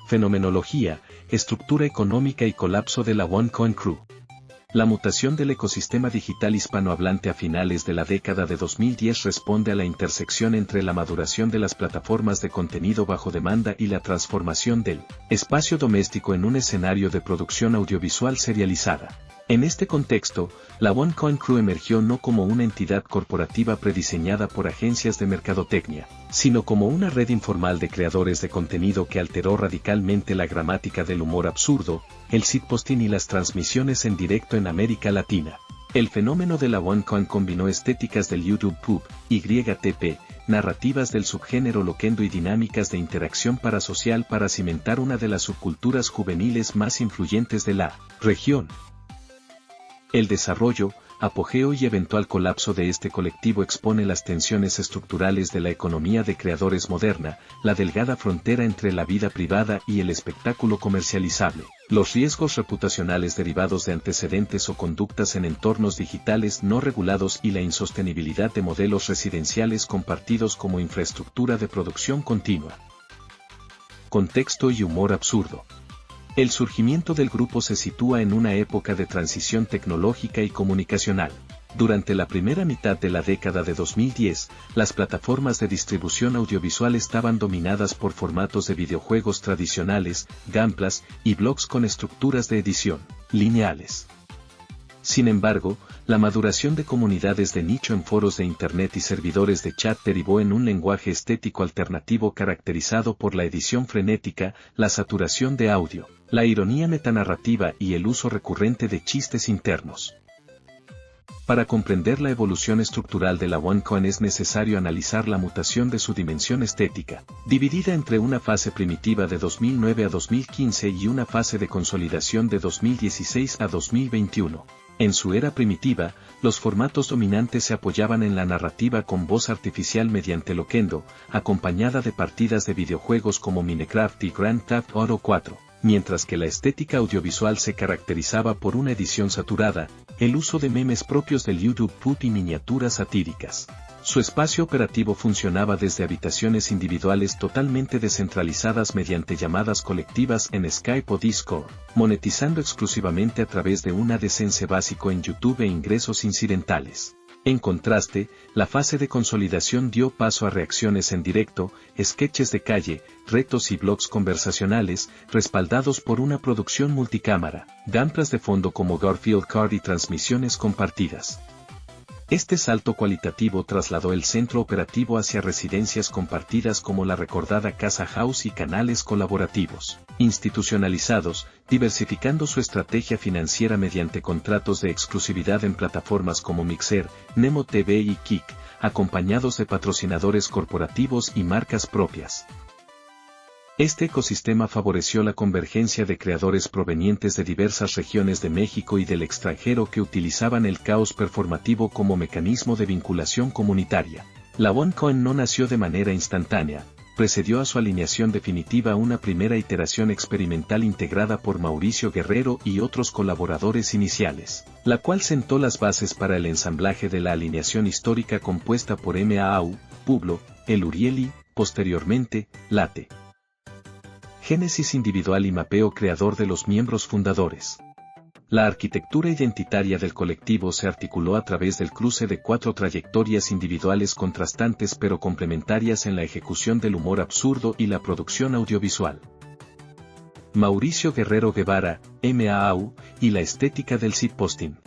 Fenomenología, estructura económica y colapso de la OneCoin Crew. La mutación del ecosistema digital hispanohablante a finales de la década de 2010 responde a la intersección entre la maduración de las plataformas de contenido bajo demanda y la transformación del espacio doméstico en un escenario de producción audiovisual serializada. En este contexto, la OneCoin Crew emergió no como una entidad corporativa prediseñada por agencias de mercadotecnia, sino como una red informal de creadores de contenido que alteró radicalmente la gramática del humor absurdo, el shitposting y las transmisiones en directo en América Latina. El fenómeno de la OneCoin combinó estéticas del YouTube Pub, YTP, narrativas del subgénero loquendo y dinámicas de interacción parasocial para cimentar una de las subculturas juveniles más influyentes de la región. El desarrollo, apogeo y eventual colapso de este colectivo expone las tensiones estructurales de la economía de creadores moderna, la delgada frontera entre la vida privada y el espectáculo comercializable, los riesgos reputacionales derivados de antecedentes o conductas en entornos digitales no regulados y la insostenibilidad de modelos residenciales compartidos como infraestructura de producción continua. Contexto y humor absurdo. El surgimiento del grupo se sitúa en una época de transición tecnológica y comunicacional. Durante la primera mitad de la década de 2010, las plataformas de distribución audiovisual estaban dominadas por formatos de videojuegos tradicionales, gameplays y blogs con estructuras de edición lineales. Sin embargo, la maduración de comunidades de nicho en foros de Internet y servidores de chat derivó en un lenguaje estético alternativo caracterizado por la edición frenética, la saturación de audio, la ironía metanarrativa y el uso recurrente de chistes internos. Para comprender la evolución estructural de la OneCoin es necesario analizar la mutación de su dimensión estética, dividida entre una fase primitiva de 2009 a 2015 y una fase de consolidación de 2016 a 2021. En su era primitiva, los formatos dominantes se apoyaban en la narrativa con voz artificial mediante loquendo, acompañada de partidas de videojuegos como Minecraft y Grand Theft Auto 4, mientras que la estética audiovisual se caracterizaba por una edición saturada, el uso de memes propios del YouTube Pub y miniaturas satíricas. Su espacio operativo funcionaba desde habitaciones individuales totalmente descentralizadas mediante llamadas colectivas en Skype o Discord, monetizando exclusivamente a través de un AdSense básico en YouTube e ingresos incidentales. En contraste, la fase de consolidación dio paso a reacciones en directo, sketches de calle, retos y blogs conversacionales, respaldados por una producción multicámara, gameplays de fondo como Garfield Kart y transmisiones compartidas. Este salto cualitativo trasladó el centro operativo hacia residencias compartidas como la recordada Casa House y canales colaborativos, institucionalizados, diversificando su estrategia financiera mediante contratos de exclusividad en plataformas como Mixer, Nemo TV y Kik, acompañados de patrocinadores corporativos y marcas propias. Este ecosistema favoreció la convergencia de creadores provenientes de diversas regiones de México y del extranjero que utilizaban el caos performativo como mecanismo de vinculación comunitaria. La OneCoin no nació de manera instantánea, precedió a su alineación definitiva una primera iteración experimental integrada por Mauricio Guerrero y otros colaboradores iniciales, la cual sentó las bases para el ensamblaje de la alineación histórica compuesta por MAU, Publo, El Urieli, posteriormente, Late. Génesis individual y mapeo creador de los miembros fundadores. La arquitectura identitaria del colectivo se articuló a través del cruce de 4 trayectorias individuales contrastantes pero complementarias en la ejecución del humor absurdo y la producción audiovisual. Mauricio Guerrero Guevara, MAU, y la estética del shitposting.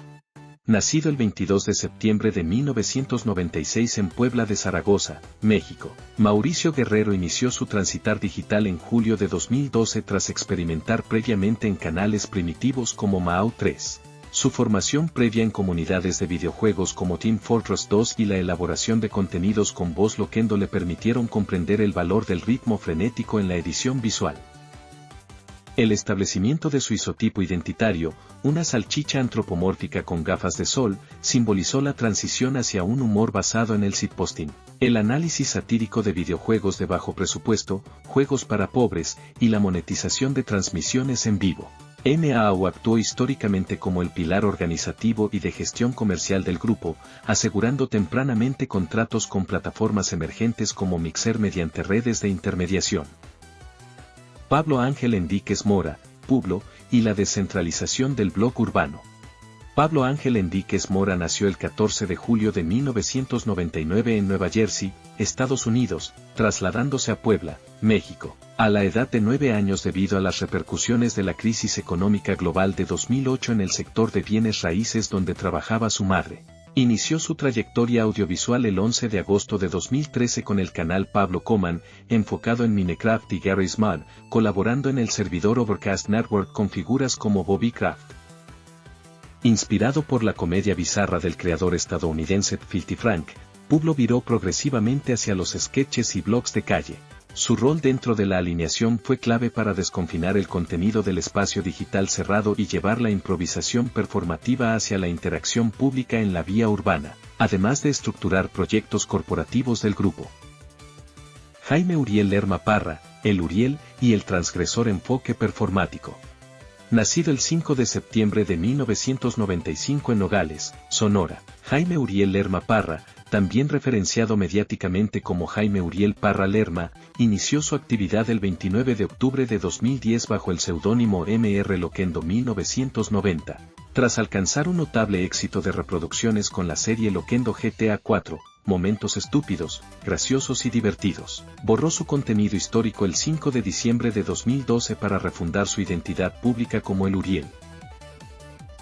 Nacido el 22 de septiembre de 1996 en Puebla de Zaragoza, México, Mauricio Guerrero inició su transitar digital en julio de 2012 tras experimentar previamente en canales primitivos como Mau 3. Su formación previa en comunidades de videojuegos como Team Fortress 2 y la elaboración de contenidos con voz loquendo le permitieron comprender el valor del ritmo frenético en la edición visual. El establecimiento de su isotipo identitario, una salchicha antropomórfica con gafas de sol, simbolizó la transición hacia un humor basado en el shitposting, el análisis satírico de videojuegos de bajo presupuesto, juegos para pobres, y la monetización de transmisiones en vivo. MAU actuó históricamente como el pilar organizativo y de gestión comercial del grupo, asegurando tempranamente contratos con plataformas emergentes como Mixer mediante redes de intermediación. Pablo Ángel Enríquez Mora, Publo, y la descentralización del blog urbano. Pablo Ángel Enríquez Mora nació el 14 de julio de 1999 en Nueva Jersey, Estados Unidos, trasladándose a Puebla, México, a la edad de 9 años debido a las repercusiones de la crisis económica global de 2008 en el sector de bienes raíces donde trabajaba su madre. Inició su trayectoria audiovisual el 11 de agosto de 2013 con el canal Pablo Coman, enfocado en Minecraft y Garry's Mod, colaborando en el servidor Overcast Network con figuras como Bobby Kraft. Inspirado por la comedia bizarra del creador estadounidense Filthy Frank, Publo viró progresivamente hacia los sketches y blogs de calle. Su rol dentro de la alineación fue clave para desconfinar el contenido del espacio digital cerrado y llevar la improvisación performativa hacia la interacción pública en la vía urbana, además de estructurar proyectos corporativos del grupo. Jaime Uriel Lerma Parra, el Uriel y el transgresor enfoque performático. Nacido el 5 de septiembre de 1995 en Nogales, Sonora, Jaime Uriel Lerma Parra, también referenciado mediáticamente como Jaime Uriel Parra Lerma, inició su actividad el 29 de octubre de 2010 bajo el seudónimo M.R. Loquendo 1990. Tras alcanzar un notable éxito de reproducciones con la serie Loquendo GTA 4, momentos estúpidos, graciosos y divertidos, borró su contenido histórico el 5 de diciembre de 2012 para refundar su identidad pública como el Uriel.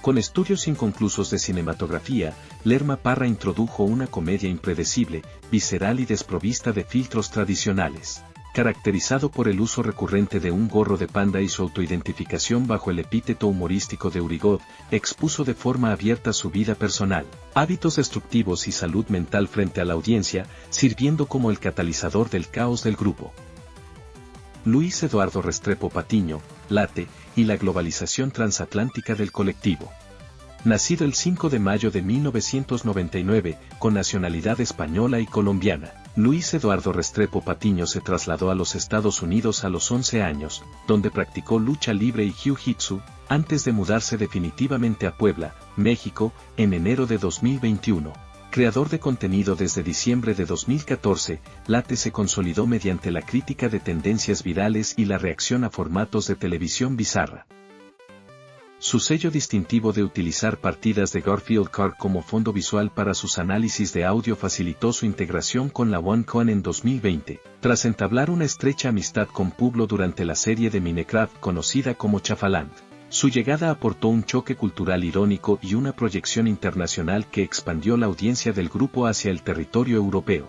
Con estudios inconclusos de cinematografía, Lerma Parra introdujo una comedia impredecible, visceral y desprovista de filtros tradicionales. Caracterizado por el uso recurrente de un gorro de panda y su autoidentificación bajo el epíteto humorístico de Urigot, expuso de forma abierta su vida personal, hábitos destructivos y salud mental frente a la audiencia, sirviendo como el catalizador del caos del grupo. Luis Eduardo Restrepo Patiño, Late, y la globalización transatlántica del colectivo. Nacido el 5 de mayo de 1999, con nacionalidad española y colombiana, Luis Eduardo Restrepo Patiño se trasladó a los Estados Unidos a los 11 años, donde practicó lucha libre y jiu-jitsu, antes de mudarse definitivamente a Puebla, México, en enero de 2021. Creador de contenido desde diciembre de 2014, Late se consolidó mediante la crítica de tendencias virales y la reacción a formatos de televisión bizarra. Su sello distintivo de utilizar partidas de Garfield Kart como fondo visual para sus análisis de audio facilitó su integración con la OneCon en 2020, tras entablar una estrecha amistad con Publo durante la serie de Minecraft conocida como Chafaland. Su llegada aportó un choque cultural irónico y una proyección internacional que expandió la audiencia del grupo hacia el territorio europeo.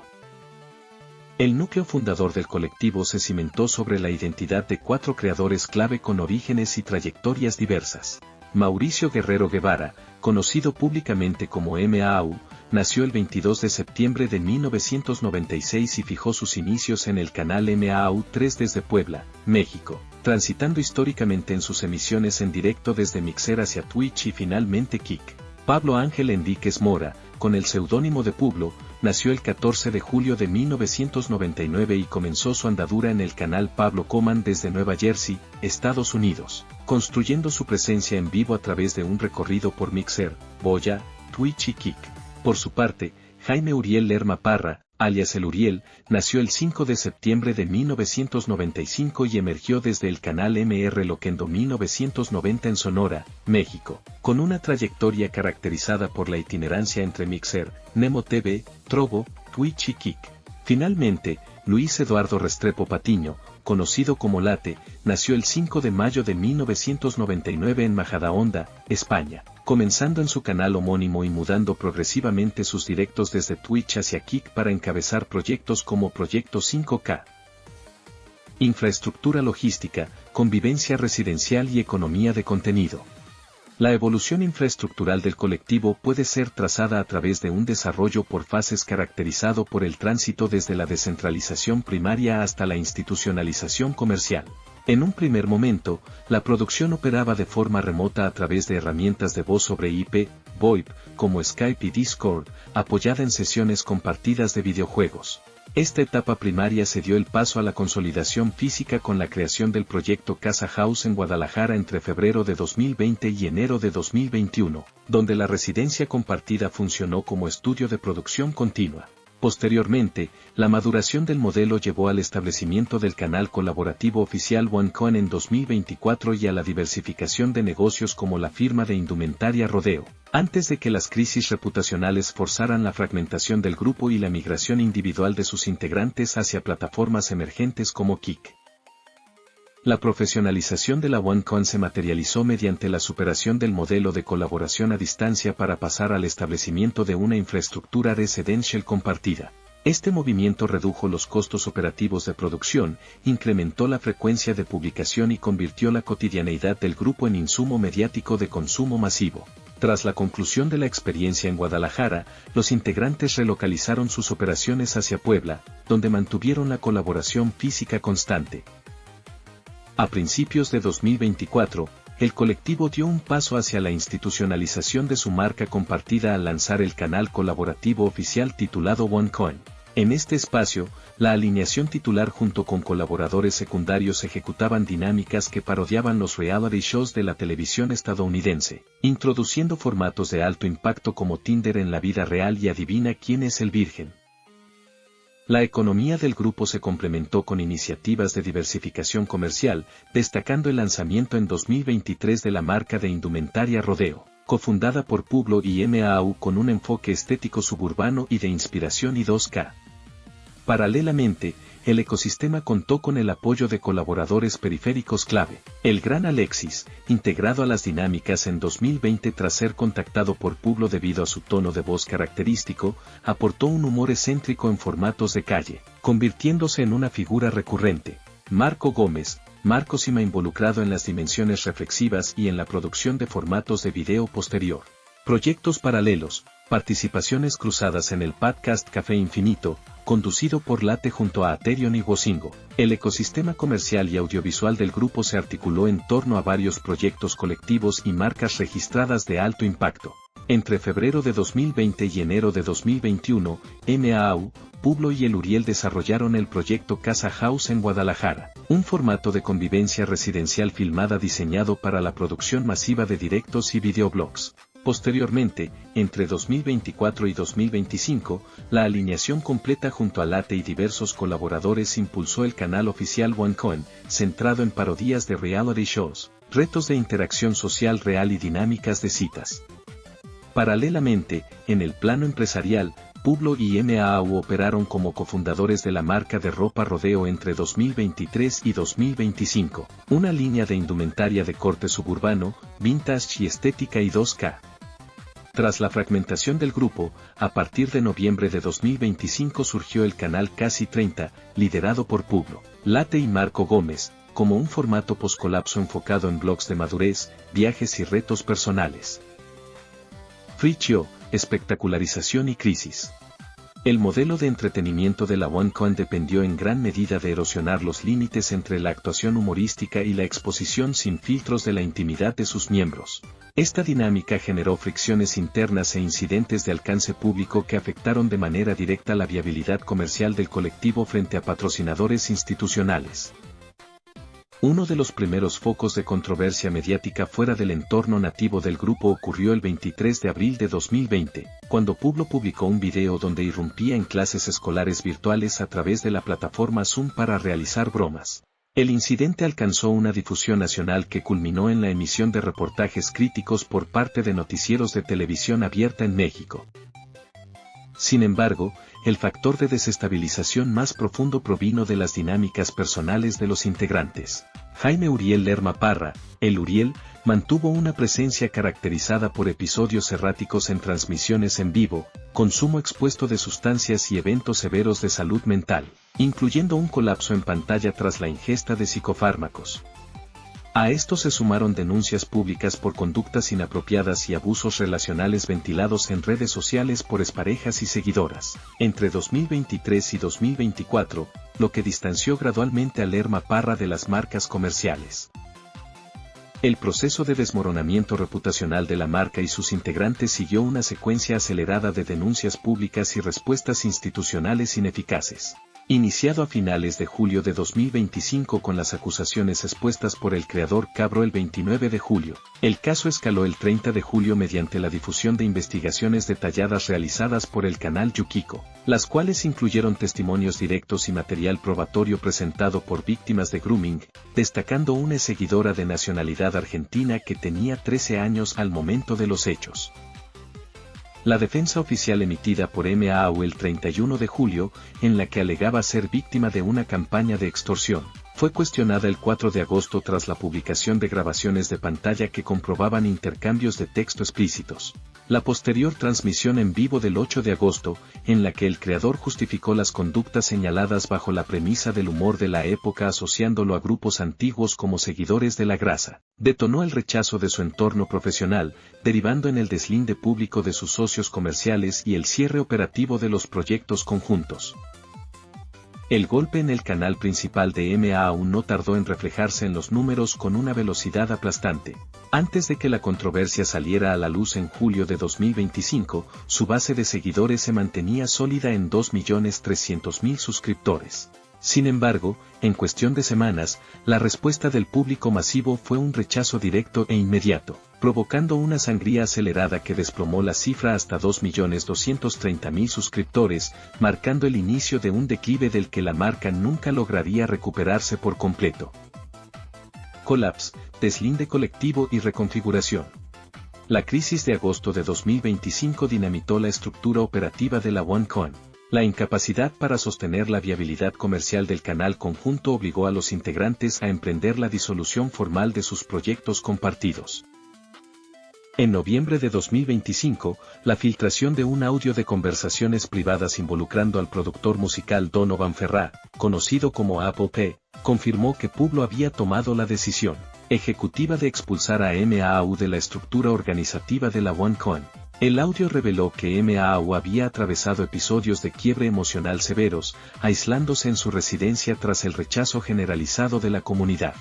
El núcleo fundador del colectivo se cimentó sobre la identidad de 4 creadores clave con orígenes y trayectorias diversas. Mauricio Guerrero Guevara, conocido públicamente como MAU, nació el 22 de septiembre de 1996 y fijó sus inicios en el canal MAU 3 desde Puebla, México, transitando históricamente en sus emisiones en directo desde Mixer hacia Twitch y finalmente Kick. Pablo Ángel Enríquez Mora, con el seudónimo de Publo, nació el 14 de julio de 1999 y comenzó su andadura en el canal Pablo Coman desde Nueva Jersey, Estados Unidos, construyendo su presencia en vivo a través de un recorrido por Mixer, Boya, Twitch y Kick. Por su parte, Jaime Uriel Lerma Parra, alias el Uriel, nació el 5 de septiembre de 1995 y emergió desde el canal MR Loquendo 1990 en Sonora, México, con una trayectoria caracterizada por la itinerancia entre Mixer, Nemo TV, Trovo, Twitch y Kick. Finalmente, Luis Eduardo Restrepo Patiño, conocido como Late, nació el 5 de mayo de 1999 en Majadahonda, España, comenzando en su canal homónimo y mudando progresivamente sus directos desde Twitch hacia Kick para encabezar proyectos como Proyecto 5K. Infraestructura logística, convivencia residencial y economía de contenido. La evolución infraestructural del colectivo puede ser trazada a través de un desarrollo por fases caracterizado por el tránsito desde la descentralización primaria hasta la institucionalización comercial. En un primer momento, la producción operaba de forma remota a través de herramientas de voz sobre IP, VoIP, como Skype y Discord, apoyada en sesiones compartidas de videojuegos. Esta etapa primaria se dio el paso a la consolidación física con la creación del proyecto Casa House en Guadalajara entre febrero de 2020 y enero de 2021, donde la residencia compartida funcionó como estudio de producción continua. Posteriormente, la maduración del modelo llevó al establecimiento del canal colaborativo oficial OneCoin en 2024 y a la diversificación de negocios como la firma de indumentaria Rodeo, antes de que las crisis reputacionales forzaran la fragmentación del grupo y la migración individual de sus integrantes hacia plataformas emergentes como Kik. La profesionalización de la OneCoin se materializó mediante la superación del modelo de colaboración a distancia para pasar al establecimiento de una infraestructura residencial compartida. Este movimiento redujo los costos operativos de producción, incrementó la frecuencia de publicación y convirtió la cotidianeidad del grupo en insumo mediático de consumo masivo. Tras la conclusión de la experiencia en Guadalajara, los integrantes relocalizaron sus operaciones hacia Puebla, donde mantuvieron la colaboración física constante. A principios de 2024, el colectivo dio un paso hacia la institucionalización de su marca compartida al lanzar el canal colaborativo oficial titulado OneCoin. En este espacio, la alineación titular junto con colaboradores secundarios ejecutaban dinámicas que parodiaban los reality shows de la televisión estadounidense, introduciendo formatos de alto impacto como Tinder en la vida real y Adivina quién es el virgen. La economía del grupo se complementó con iniciativas de diversificación comercial, destacando el lanzamiento en 2023 de la marca de indumentaria Rodeo, cofundada por Publo y MAU con un enfoque estético suburbano y de inspiración y 2K. Paralelamente, el ecosistema contó con el apoyo de colaboradores periféricos clave. El gran Alexis, integrado a las dinámicas en 2020 tras ser contactado por Publo debido a su tono de voz característico, aportó un humor excéntrico en formatos de calle, convirtiéndose en una figura recurrente. Marco Gómez, Marco Sima involucrado en las dimensiones reflexivas y en la producción de formatos de video posterior. Proyectos paralelos, participaciones cruzadas en el podcast Café Infinito, conducido por Late junto a Aterion y Wozingo. El ecosistema comercial y audiovisual del grupo se articuló en torno a varios proyectos colectivos y marcas registradas de alto impacto. Entre febrero de 2020 y enero de 2021, MAU, Publo y el Uriel desarrollaron el proyecto Casa House en Guadalajara, un formato de convivencia residencial filmada diseñado para la producción masiva de directos y videoblogs. Posteriormente, entre 2024 y 2025, la alineación completa junto a Late y diversos colaboradores impulsó el canal oficial OneCoin, centrado en parodias de reality shows, retos de interacción social real y dinámicas de citas. Paralelamente, en el plano empresarial, Publo y MAU operaron como cofundadores de la marca de ropa Rodeo entre 2023 y 2025, una línea de indumentaria de corte suburbano, vintage y estética y 2K. Tras la fragmentación del grupo, a partir de noviembre de 2025 surgió el canal Casi 30, liderado por Publo, Late y Marco Gómez, como un formato poscolapso enfocado en blogs de madurez, viajes y retos personales. Frichio, espectacularización y crisis. El modelo de entretenimiento de la OneCoin dependió en gran medida de erosionar los límites entre la actuación humorística y la exposición sin filtros de la intimidad de sus miembros. Esta dinámica generó fricciones internas e incidentes de alcance público que afectaron de manera directa la viabilidad comercial del colectivo frente a patrocinadores institucionales. Uno de los primeros focos de controversia mediática fuera del entorno nativo del grupo ocurrió el 23 de abril de 2020, cuando Publo publicó un video donde irrumpía en clases escolares virtuales a través de la plataforma Zoom para realizar bromas. El incidente alcanzó una difusión nacional que culminó en la emisión de reportajes críticos por parte de noticieros de televisión abierta en México. Sin embargo, el factor de desestabilización más profundo provino de las dinámicas personales de los integrantes. Jaime Uriel Lerma Parra, el Uriel, mantuvo una presencia caracterizada por episodios erráticos en transmisiones en vivo, consumo expuesto de sustancias y eventos severos de salud mental, incluyendo un colapso en pantalla tras la ingesta de psicofármacos. A esto se sumaron denuncias públicas por conductas inapropiadas y abusos relacionales ventilados en redes sociales por exparejas y seguidoras, entre 2023 y 2024, lo que distanció gradualmente a Lerma Parra de las marcas comerciales. El proceso de desmoronamiento reputacional de la marca y sus integrantes siguió una secuencia acelerada de denuncias públicas y respuestas institucionales ineficaces. iniciado a finales de julio de 2025 con las acusaciones expuestas por el creador Cabro el 29 de julio. El caso escaló el 30 de julio mediante la difusión de investigaciones detalladas realizadas por el canal Yukiko, las cuales incluyeron testimonios directos y material probatorio presentado por víctimas de grooming, destacando una seguidora de nacionalidad argentina que tenía 13 años al momento de los hechos. La defensa oficial emitida por MAU el 31 de julio, en la que alegaba ser víctima de una campaña de extorsión, fue cuestionada el 4 de agosto tras la publicación de grabaciones de pantalla que comprobaban intercambios de texto explícitos. La posterior transmisión en vivo del 8 de agosto, en la que el creador justificó las conductas señaladas bajo la premisa del humor de la época asociándolo a grupos antiguos como seguidores de la grasa, detonó el rechazo de su entorno profesional, derivando en el deslinde público de sus socios comerciales y el cierre operativo de los proyectos conjuntos. El golpe en el canal principal de MAU no tardó en reflejarse en los números con una velocidad aplastante. Antes de que la controversia saliera a la luz en julio de 2025, su base de seguidores se mantenía sólida en 2.300.000 suscriptores. Sin embargo, en cuestión de semanas, la respuesta del público masivo fue un rechazo directo e inmediato, provocando una sangría acelerada que desplomó la cifra hasta 2.230.000 suscriptores, marcando el inicio de un declive del que la marca nunca lograría recuperarse por completo. Collapse, deslinde colectivo y reconfiguración. La crisis de agosto de 2025 dinamitó la estructura operativa de la OneCoin. La incapacidad para sostener la viabilidad comercial del canal conjunto obligó a los integrantes a emprender la disolución formal de sus proyectos compartidos. En noviembre de 2025, la filtración de un audio de conversaciones privadas involucrando al productor musical Donovan Ferrá, conocido como Apple P, confirmó que Publo había tomado la decisión ejecutiva de expulsar a MAU de la estructura organizativa de la OneCoin. El audio reveló que MAU había atravesado episodios de quiebre emocional severos, aislándose en su residencia tras el rechazo generalizado de la comunidad.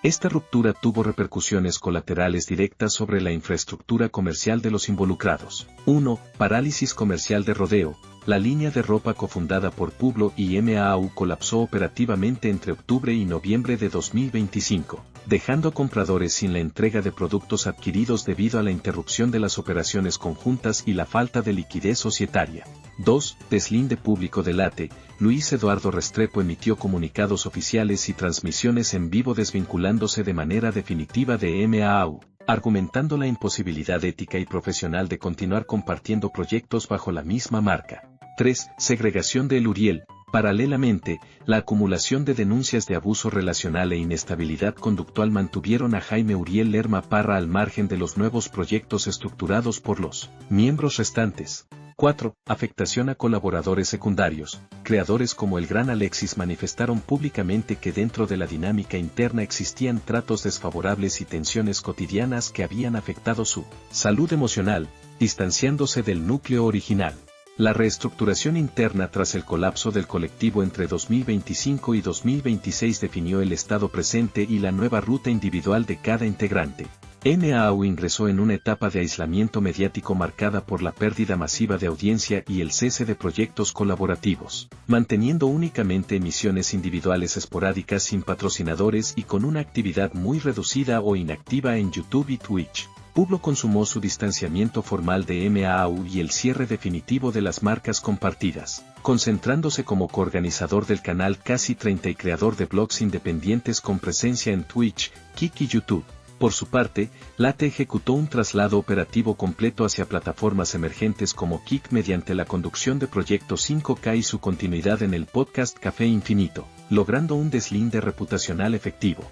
Esta ruptura tuvo repercusiones colaterales directas sobre la infraestructura comercial de los involucrados. 1. Parálisis comercial de Rodeo. La línea de ropa cofundada por Publo y MAU colapsó operativamente entre octubre y noviembre de 2025, dejando a compradores sin la entrega de productos adquiridos debido a la interrupción de las operaciones conjuntas y la falta de liquidez societaria. 2. Deslinde público de Late. Luis Eduardo Restrepo emitió comunicados oficiales y transmisiones en vivo desvinculándose de manera definitiva de MAU, argumentando la imposibilidad ética y profesional de continuar compartiendo proyectos bajo la misma marca. 3. Segregación de El Uriel. Paralelamente, la acumulación de denuncias de abuso relacional e inestabilidad conductual mantuvieron a Jaime Uriel Lerma Parra al margen de los nuevos proyectos estructurados por los miembros restantes. 4. Afectación a colaboradores secundarios. Creadores como el gran Alexis manifestaron públicamente que dentro de la dinámica interna existían tratos desfavorables y tensiones cotidianas que habían afectado su salud emocional, distanciándose del núcleo original. La reestructuración interna tras el colapso del colectivo entre 2025 y 2026 definió el estado presente y la nueva ruta individual de cada integrante. MAU ingresó en una etapa de aislamiento mediático marcada por la pérdida masiva de audiencia y el cese de proyectos colaborativos, manteniendo únicamente emisiones individuales esporádicas sin patrocinadores y con una actividad muy reducida o inactiva en YouTube y Twitch. Publo consumó su distanciamiento formal de MAU y el cierre definitivo de las marcas compartidas, concentrándose como coorganizador del canal Casi 30 y creador de blogs independientes con presencia en Twitch, Kick y YouTube. Por su parte, Late ejecutó un traslado operativo completo hacia plataformas emergentes como Kick mediante la conducción de Proyecto 5K y su continuidad en el podcast Café Infinito, logrando un deslinde reputacional efectivo.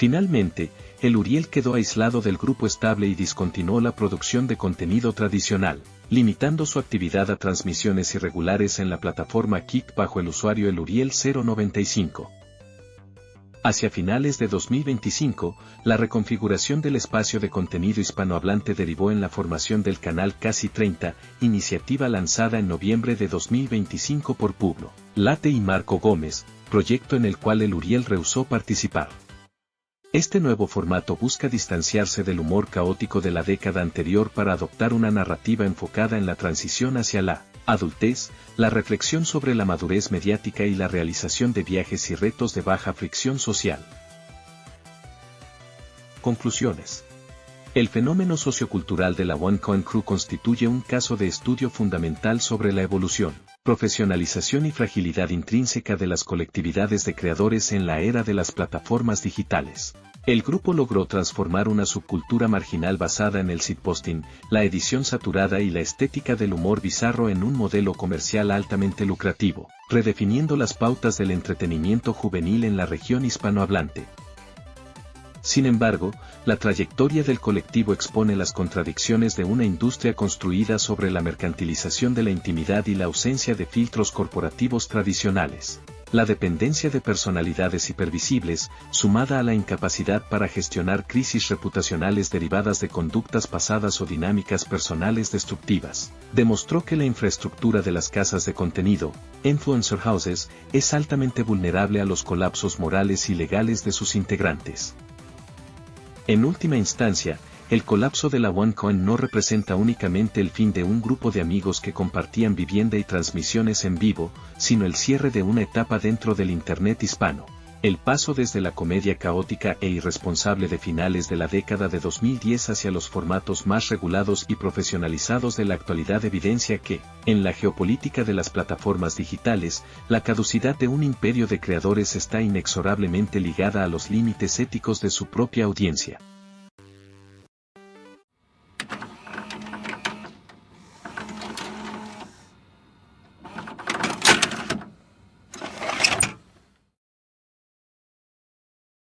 Finalmente, El Uriel quedó aislado del grupo estable y discontinuó la producción de contenido tradicional, limitando su actividad a transmisiones irregulares en la plataforma Kick bajo el usuario El Uriel 095. Hacia finales de 2025, la reconfiguración del espacio de contenido hispanohablante derivó en la formación del canal Casi 30, iniciativa lanzada en noviembre de 2025 por Publo, Late y Marco Gómez, proyecto en el cual El Uriel rehusó participar. Este nuevo formato busca distanciarse del humor caótico de la década anterior para adoptar una narrativa enfocada en la transición hacia la Adultez, la reflexión sobre la madurez mediática y la realización de viajes y retos de baja fricción social. Conclusiones. El fenómeno sociocultural de la OneCoin Crew constituye un caso de estudio fundamental sobre la evolución, profesionalización y fragilidad intrínseca de las colectividades de creadores en la era de las plataformas digitales. El grupo logró transformar una subcultura marginal basada en el shitposting, la edición saturada y la estética del humor bizarro en un modelo comercial altamente lucrativo, redefiniendo las pautas del entretenimiento juvenil en la región hispanohablante. Sin embargo, la trayectoria del colectivo expone las contradicciones de una industria construida sobre la mercantilización de la intimidad y la ausencia de filtros corporativos tradicionales. La dependencia de personalidades hipervisibles, sumada a la incapacidad para gestionar crisis reputacionales derivadas de conductas pasadas o dinámicas personales destructivas, demostró que la infraestructura de las casas de contenido, influencer houses, es altamente vulnerable a los colapsos morales y legales de sus integrantes. En última instancia, el colapso de la OneCoin no representa únicamente el fin de un grupo de amigos que compartían vivienda y transmisiones en vivo, sino el cierre de una etapa dentro del Internet hispano. El paso desde la comedia caótica e irresponsable de finales de la década de 2010 hacia los formatos más regulados y profesionalizados de la actualidad evidencia que, en la geopolítica de las plataformas digitales, la caducidad de un imperio de creadores está inexorablemente ligada a los límites éticos de su propia audiencia.